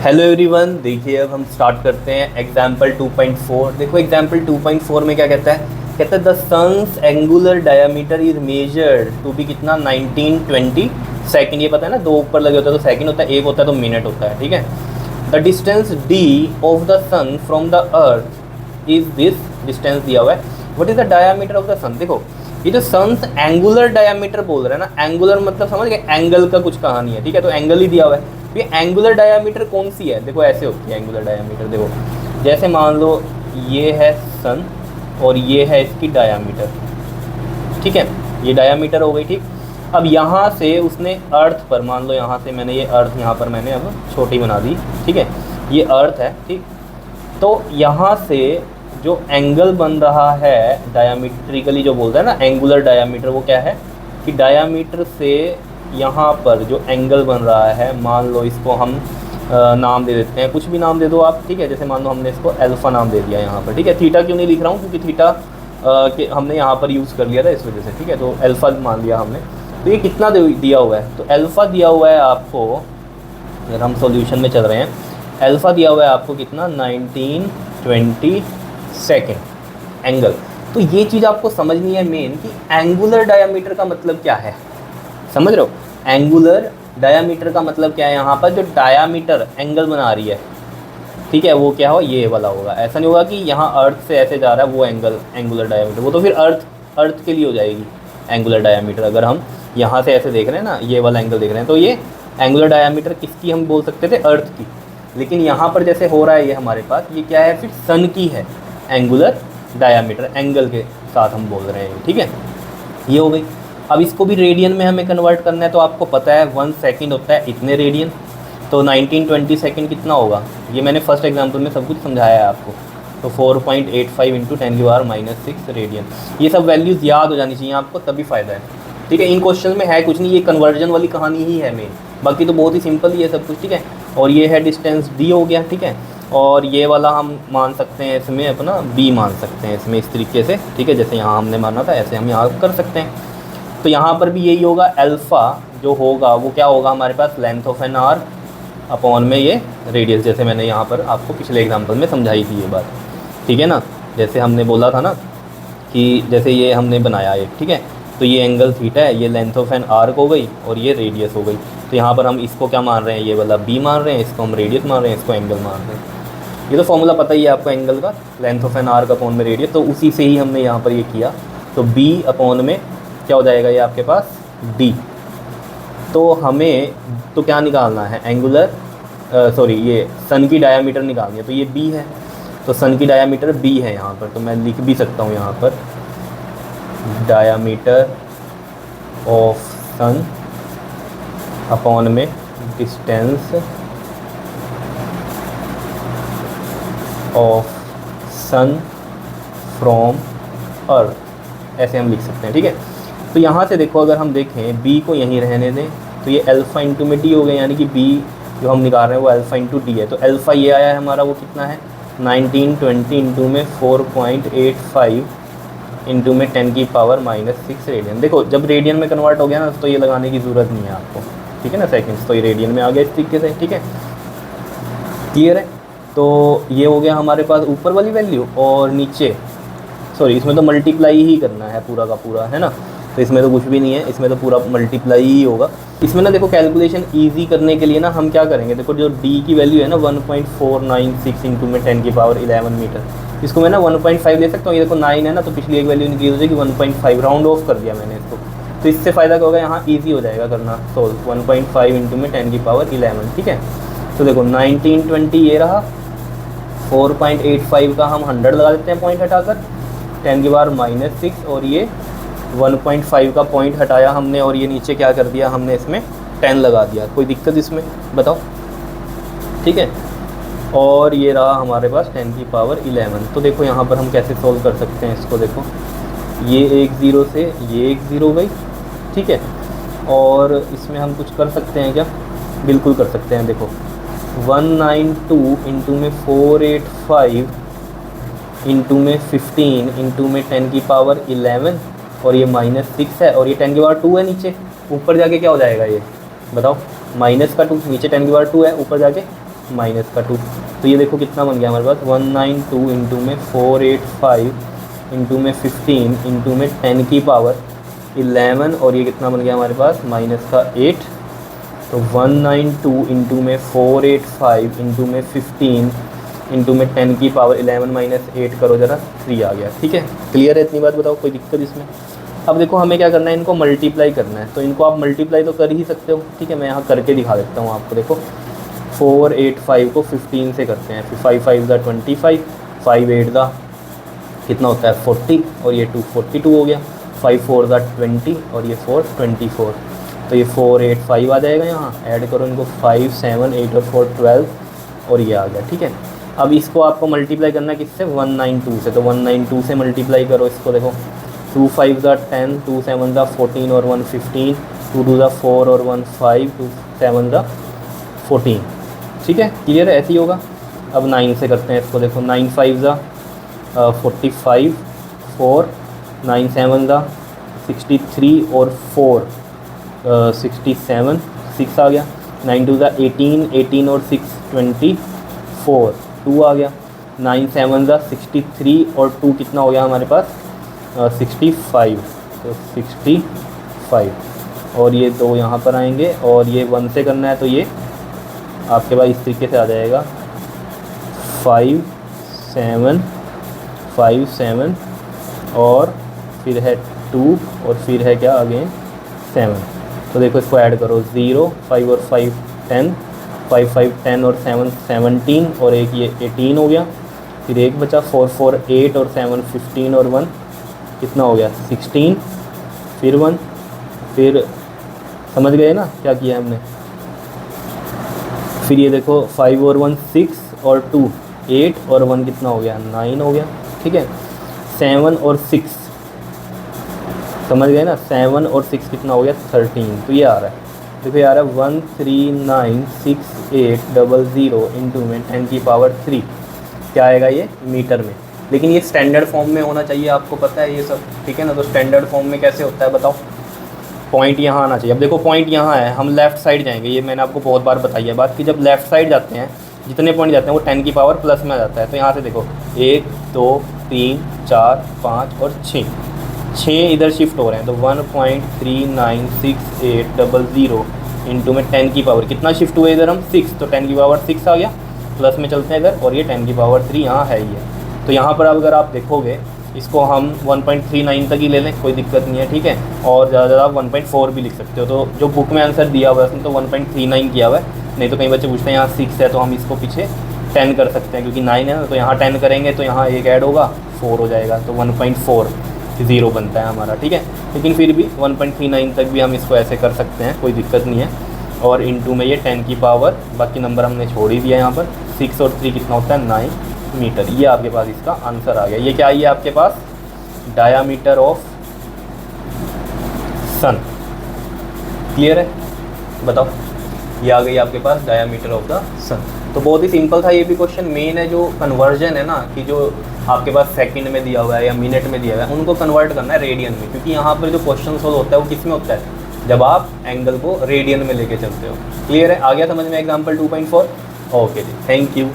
Hello everyone, देखिए अब हम स्टार्ट करते हैं एग्जाम्पल 2.4। देखो एग्जाम्पल 2.4 में क्या कहता है the sun's angular diameter is measured to be कितना 1920 सेकंड। ये पता है ना, दो ऊपर लगे होता है तो सेकंड होता है, एक होता है तो मिनट होता है, ठीक है। The distance D of the sun from the earth is this, distance दिया हुआ है। What is the diameter of the sun. देखो ये जो सन्स एंगुलर डायमीटर बोल रहे हैं ना, एंगुलर मतलब समझ गए, एंगल का कुछ कहानी है, ठीक है। तो एंगल ही दिया हुआ है। ये एंगुलर डायमीटर कौन सी है, देखो ऐसे होती है एंगुलर डायमीटर। देखो जैसे मान लो ये है सन और ये है इसकी डायमीटर, ठीक है। ये डायमीटर हो गई, ठीक। अब यहाँ से उसने अर्थ पर, मान लो यहाँ से मैंने ये अर्थ यहाँ पर मैंने अब छोटी बना दी, ठीक है। ये अर्थ है, ठीक। तो यहाँ से जो एंगल बन रहा है डायमीट्रिकली, जो बोलता है ना एंगुलर डायमीटर, वो क्या है कि डायमीटर से यहाँ पर जो एंगल बन रहा है, मान लो इसको हम नाम दे देते हैं, कुछ भी नाम दे दो आप, ठीक है। जैसे मान लो हमने इसको अल्फ़ा नाम दे दिया यहाँ पर, ठीक है। थीटा क्यों नहीं लिख रहा हूँ, क्योंकि थीटा के हमने यहाँ पर यूज़ कर लिया था इस वजह से, ठीक है। तो अल्फ़ा मान लिया हमने। तो ये कितना दिया हुआ है, तो अल्फ़ा दिया हुआ है आपको, अगर हम सॉल्यूशन में चल रहे हैं, अल्फ़ा दिया हुआ है आपको कितना 1920 सेकेंड एंगल। तो ये चीज़ आपको समझनी है मेन कि एंगुलर डायमीटर का मतलब क्या है, समझ रहे हो। एंगुलर डायमीटर का मतलब क्या है, यहाँ पर जो डायमीटर एंगल बना रही है, ठीक है, वो क्या हो, ये वाला होगा। ऐसा नहीं होगा कि यहाँ अर्थ से ऐसे जा रहा है वो एंगल एंगुलर डायमीटर, वो तो फिर अर्थ के लिए हो जाएगी एंगुलर डायमीटर। अगर हम यहाँ से ऐसे देख रहे हैं ना, ये वाला एंगल देख रहे हैं, तो ये एंगुलर डायमीटर किसकी हम बोल सकते थे, अर्थ की। लेकिन यहाँ पर जैसे हो रहा है ये हमारे पास, ये क्या है फिर सन की है एंगुलर डायमीटर, एंगल के साथ हम बोल रहे हैं, ठीक है। ये हो गई। अब इसको भी रेडियन में हमें कन्वर्ट करना है, तो आपको पता है 1 सेकंड होता है इतने रेडियन, तो 1920 सेकंड कितना होगा, ये मैंने फर्स्ट एग्जांपल में सब कुछ समझाया है आपको। तो 4.85 इंटू 10⁻⁻6 रेडियन। ये सब वैल्यूज़ याद हो जानी चाहिए आपको, तभी फ़ायदा है, ठीक है। इन क्वेश्चन में है कुछ नहीं, ये कन्वर्जन वाली कहानी ही है मेन, बाकी तो बहुत ही सिंपल ही है सब कुछ, ठीक है। और ये है डिस्टेंस डी हो गया, ठीक है। और ये वाला हम मान सकते हैं इसमें अपना बी मान सकते हैं इसमें, इस तरीके से, ठीक है। जैसे यहाँ हमने माना था ऐसे हम यहाँ कर सकते हैं। तो यहाँ पर भी यही होगा, अल्फ़ा जो होगा वो क्या होगा हमारे पास, length of an arc upon में ये रेडियस, जैसे मैंने यहाँ पर आपको पिछले एग्जांपल में समझाई थी ये बात, ठीक है ना। जैसे हमने बोला था ना कि जैसे ये हमने बनाया एक, ठीक है। तो ये एंगल थीटा है, ये लेंथ ऑफ एन आर्क हो गई और ये रेडियस हो गई। तो यहाँ पर हम इसको क्या मान रहे हैं, ये वाला बी मान रहे हैं, इसको हम रेडियस मान रहे हैं, इसको एंगल मान रहे हैं। ये तो फॉर्मूला पता ही है आपको एंगल का, length of an arc upon में रेडियस, तो उसी से ही हमने यहाँ पर ये किया। तो बी अपॉन में क्या हो जाएगा ये आपके पास डी। तो हमें तो क्या निकालना है, एंगुलर ये सन की डायमीटर निकालनी है, तो ये बी है, तो सन की डायमीटर बी है यहाँ पर। तो मैं लिख भी सकता हूँ यहाँ पर डायमीटर ऑफ सन अपॉन में डिस्टेंस ऑफ सन फ्रॉम अर्थ, ऐसे हम लिख सकते हैं, ठीक है। तो यहाँ से देखो अगर हम देखें बी को यहीं रहने दें, तो ये अल्फ़ा इंटू में डी हो गया, यानी कि बी जो हम निकाल रहे हैं वो अल्फ़ा इंटू डी है। तो अल्फ़ा ये आया है हमारा, वो कितना है 1920 इंटू में 4.85 इंटू में 10⁻⁻6 रेडियन। देखो जब रेडियन में कन्वर्ट हो गया ना, तो ये लगाने की ज़रूरत नहीं है आपको, ठीक है ना, सेकेंड्स। तो ये रेडियन में आ गया इस तरीके से, ठीक है, क्लियर है। तो ये हो गया हमारे पास ऊपर वाली वैल्यू, और नीचे इसमें तो मल्टीप्लाई ही करना है पूरा का पूरा, है ना। तो इसमें तो कुछ भी नहीं है, इसमें तो पूरा मल्टीप्लाई ही होगा। इसमें ना देखो कैलकुलेशन इजी करने के लिए ना हम क्या करेंगे, देखो जो डी की वैल्यू है ना 1.496 इंटू में 10⁻11 मीटर, इसको मैं ना 1.5 ले सकता हूँ। ये देखो 9 है ना, तो पिछली एक वैल्यू इंक्रीज हो जाएगी 1.5, राउंड ऑफ कर दिया मैंने इसको। तो इससे फ़ायदा क्या होगा, यहाँ ईजी हो जाएगा करना सोल्व। 1.5 इंटू में 10⁻11, ठीक है। तो देखो 1920 ये रहा, 4.85 का हम 100 लगा देते हैं पॉइंट हटाकर, 10⁻⁻6, और ये 1.5 का पॉइंट हटाया हमने, और ये नीचे क्या कर दिया हमने, इसमें 10 लगा दिया। कोई दिक्कत इसमें बताओ, ठीक है। और ये रहा हमारे पास 10⁻11। तो देखो यहाँ पर हम कैसे सोल्व कर सकते हैं इसको, देखो ये एक ज़ीरो से ये एक ज़ीरो गई, ठीक है। और इसमें हम कुछ कर सकते हैं क्या, बिल्कुल कर सकते हैं। देखो 192 इंटू में 485 इंटू में 15 इंटू में 10⁻11, और ये -6 है, और ये 10⁻2 है नीचे। ऊपर जाके क्या हो जाएगा ये बताओ, -2, नीचे 10⁻2 है, ऊपर जाके माइनस का 2। तो ये देखो कितना बन गया हमारे पास 192 इंटू में 485 इंटू में 15 इंटू में 10 की पावर 11 और ये कितना बन गया हमारे पास माइनस का 8। तो 192 इंटू में 485 इंटू में 15 इंटू में 10 की पावर 11 माइनस 8 करो ज़रा 3 आ गया। ठीक है, क्लियर है इतनी बात? बताओ कोई दिक्कत इसमें? अब देखो हमें क्या करना है, इनको मल्टीप्लाई करना है। तो इनको आप मल्टीप्लाई तो कर ही सकते हो, ठीक है, मैं यहाँ करके दिखा देता हूँ आपको। देखो 485 को 15 से करते हैं, फिर 5 5 दा 25, 5 8 दा कितना होता है 40 और ये 2 42 हो गया, 5 4 दा 20 और ये 4 24। तो ये 485 आ जाएगा, यहाँ ऐड करो इनको 5 7 8 और 4 12 और ये आ गया। ठीक है, अब इसको आपको मल्टीप्लाई करना है किससे? 192 से। तो 192 से मल्टीप्लाई करो इसको। देखो 2 5 दा 10, 2 7 दा 14 और 1 15, 2 2 दा 4 और 1 5, 2 7 दा 14। ठीक है, क्लियर है? ऐसे ही होगा। अब 9 से करते हैं इसको। देखो 9 5 दा 45, 4 9 7 दा 63 और 4 67, 6 आ गया। 9 2 दा 18, 18 और 6 24, 2 आ गया। 9 7 दा 63 और 2 कितना हो गया हमारे पास 65। तो 65 और ये 2 यहाँ पर आएंगे और ये 1 से करना है तो ये आपके पास इस तरीके से आ जाएगा 5 7 5 7 और फिर है 2 और फिर है क्या अगेन 7। तो देखो इसको ऐड करो 0 5 और 5 10, 5 5 10 और 7 17 और एक ये 18 हो गया। फिर एक बचा 4 4 8 और 7 15 और 1 कितना हो गया 16, फिर 1, फिर समझ गए ना क्या किया हमने। फिर ये देखो 5 और 1 6 और 2 8 और 1 कितना हो गया 9 हो गया। ठीक है, 7 और 6 समझ गए ना, 7 और 6 कितना हो गया 13। तो ये आ रहा है, देखो ये आ रहा है 1396800 इंटू में 10 की पावर 3 क्या आएगा ये मीटर में। लेकिन ये स्टैंडर्ड फॉर्म में होना चाहिए, आपको पता है ये सब, ठीक है ना। तो स्टैंडर्ड फॉर्म में कैसे होता है बताओ? पॉइंट यहाँ आना चाहिए। अब देखो पॉइंट यहाँ है, हम लेफ़्ट साइड जाएंगे, ये मैंने आपको बहुत बार बताई है बात कि जब लेफ़्ट साइड जाते हैं जितने पॉइंट जाते हैं वो 10 की पावर प्लस में आ जाता है। तो यहाँ से देखो 1 2 3 4 5 और 6 इधर शिफ्ट हो रहे हैं। तो 1.396800 इंटू में 10 की पावर कितना शिफ्ट हुआ इधर हम 6, तो 10 की पावर 6 आ गया। प्लस में चलते हैं इधर और ये 10 की पावर 3 यहाँ है ही है। तो यहाँ पर अब अगर आप देखोगे इसको हम 1.39 तक ही ले लें, कोई दिक्कत नहीं है, ठीक है। और ज़्यादा ज़्यादा आप 1.4 भी लिख सकते हो। तो जो बुक में आंसर दिया हुआ है उसमें तो 1.39 किया हुआ है, नहीं तो कई बच्चे पूछते हैं यहाँ 6 है तो हम इसको पीछे 10 कर सकते हैं क्योंकि 9 है ना। तो यहाँ 10 करेंगे तो यहाँ एक ऐड होगा 4 हो जाएगा, तो 1.40 बनता है हमारा, ठीक है। लेकिन फिर भी 1.39 तक भी हम इसको ऐसे कर सकते हैं, कोई दिक्कत नहीं है। और इनटू में ये 10 की पावर, बाकी नंबर हमने छोड़ ही दिया यहाँ पर। 6 और 3 कितना होता है 9 मीटर। ये आपके पास इसका आंसर आ गया। ये क्या आई है आपके पास? Diameter of sun. क्लियर है? बताओ, ये आ गई आपके पास डायामीटर ऑफ द सन। तो बहुत ही सिंपल था ये भी क्वेश्चन। मेन है जो कन्वर्जन है ना, कि जो आपके पास सेकंड में दिया हुआ है या मिनट में दिया हुआ है उनको कन्वर्ट करना है रेडियन में, क्योंकि यहाँ पर जो क्वेश्चन सोल्व होता है वो किस में होता है? जब आप एंगल को रेडियन में लेके चलते हो। क्लियर है? आ गया समझ में एग्जाम्पल 2.4? ओके जी, थैंक यू।